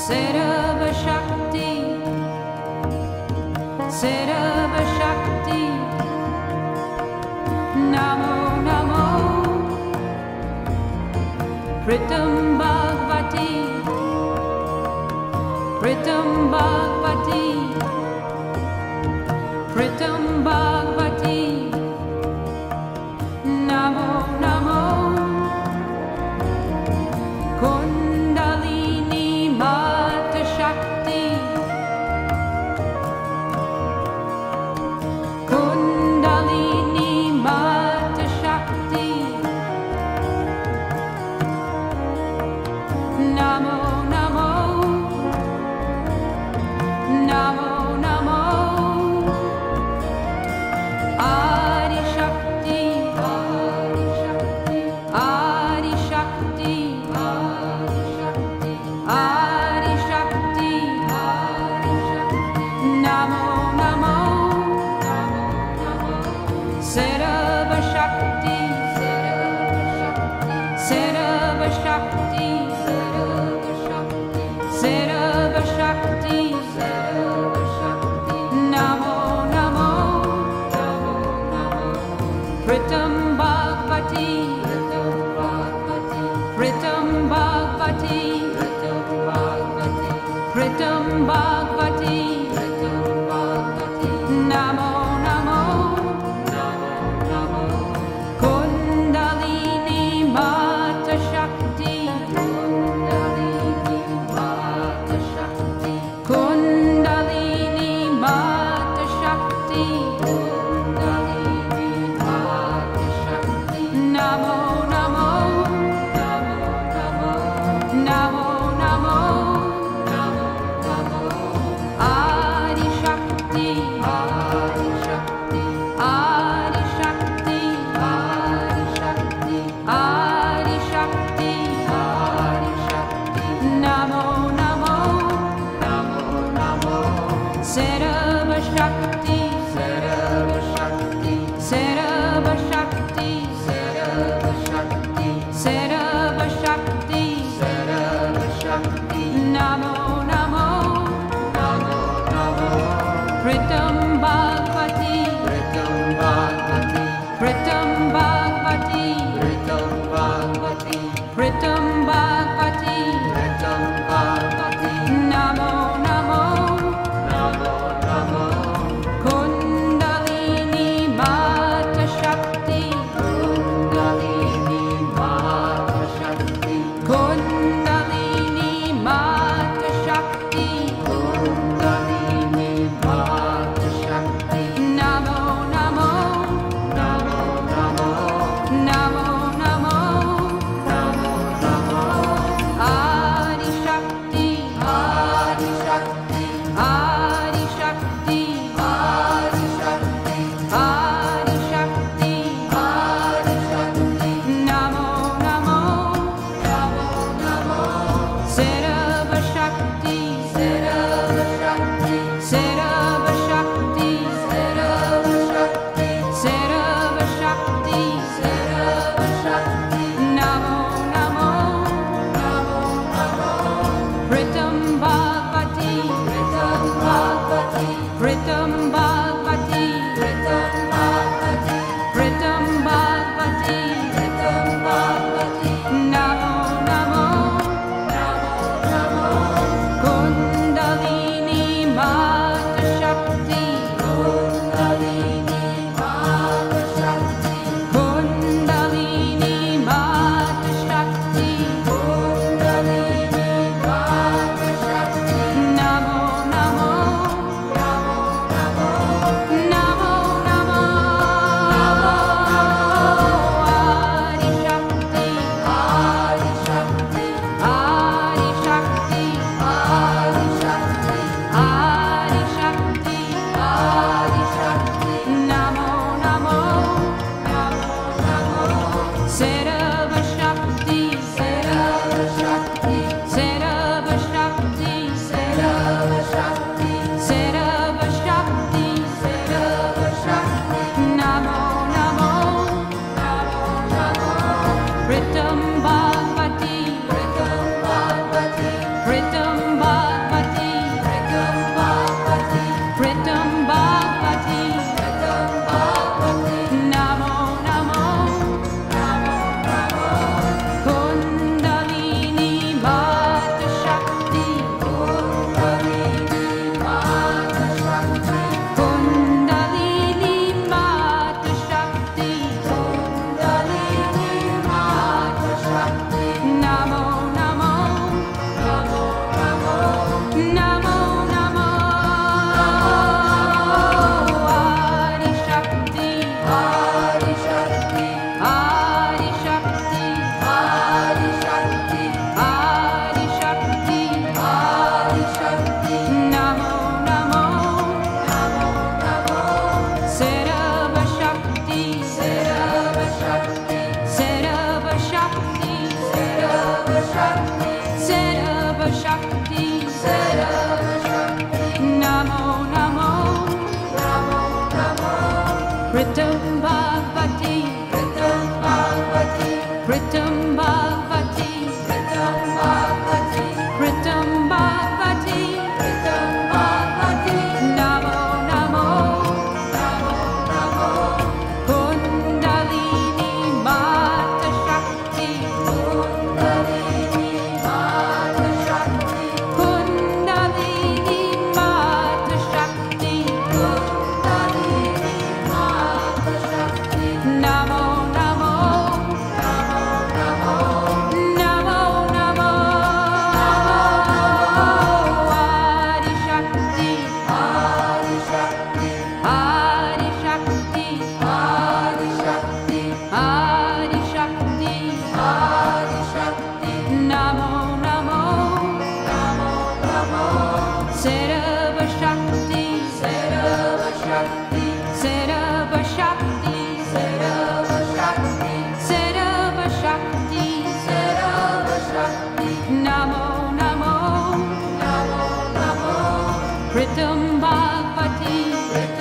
Sarva Shakti, Sarva Shakti, Namo Namo, Pritam Bhagavati, Pritam Bhagavati, Pritam Bhagavati, Namo Namo, Kundalini Mata Shakti, Kundalini Mata Shakti, Namo Namo, Namo Namo, Adi Shakti, Adi Shakti, Adi Shakti, Adi Shakti, Adi Shakti, Namo Namo, Sarva Shakti, Sarva Shakti, Sarva Shakti, Namo Namo, Pritam Bhagavati, Pritam Bhagavati, Pritam Bhagavati, Namo Namo, Kundalini Mata Shakti, Kundalini Mata Shakti, Namo Namo, Namo Namo, Adi Shakti, Adi Shakti, Adi Shakti, Adi Shakti, Adi Shakti, Adi Shakti, Namo Namo, Namo Namo, Sarva Shakti, Sarva Shakti, Sarva Shakti, Sarva Shakti, Sarva Shakti, Sarva Shakti, Namo Namo, Namo Namo, Pritam Bhagavati, Pritam Bhagavati, Pritam Bhagavati, Pritam Bhagavati, Pritam Bhagavati, Pritam Bhagavati, Namo Namo, Namo Namo, Kundalini Mata Shakti, Kundalini Mata Shakti, Kundalini Mata Shakti, Kundalini Mata Shakti, Sarva Shakti, Sarva Shakti, Sarva Shakti, Sarva Shakti, Sarva Shakti. Namo Namo, Namo Namo, Pritam Bhagavati.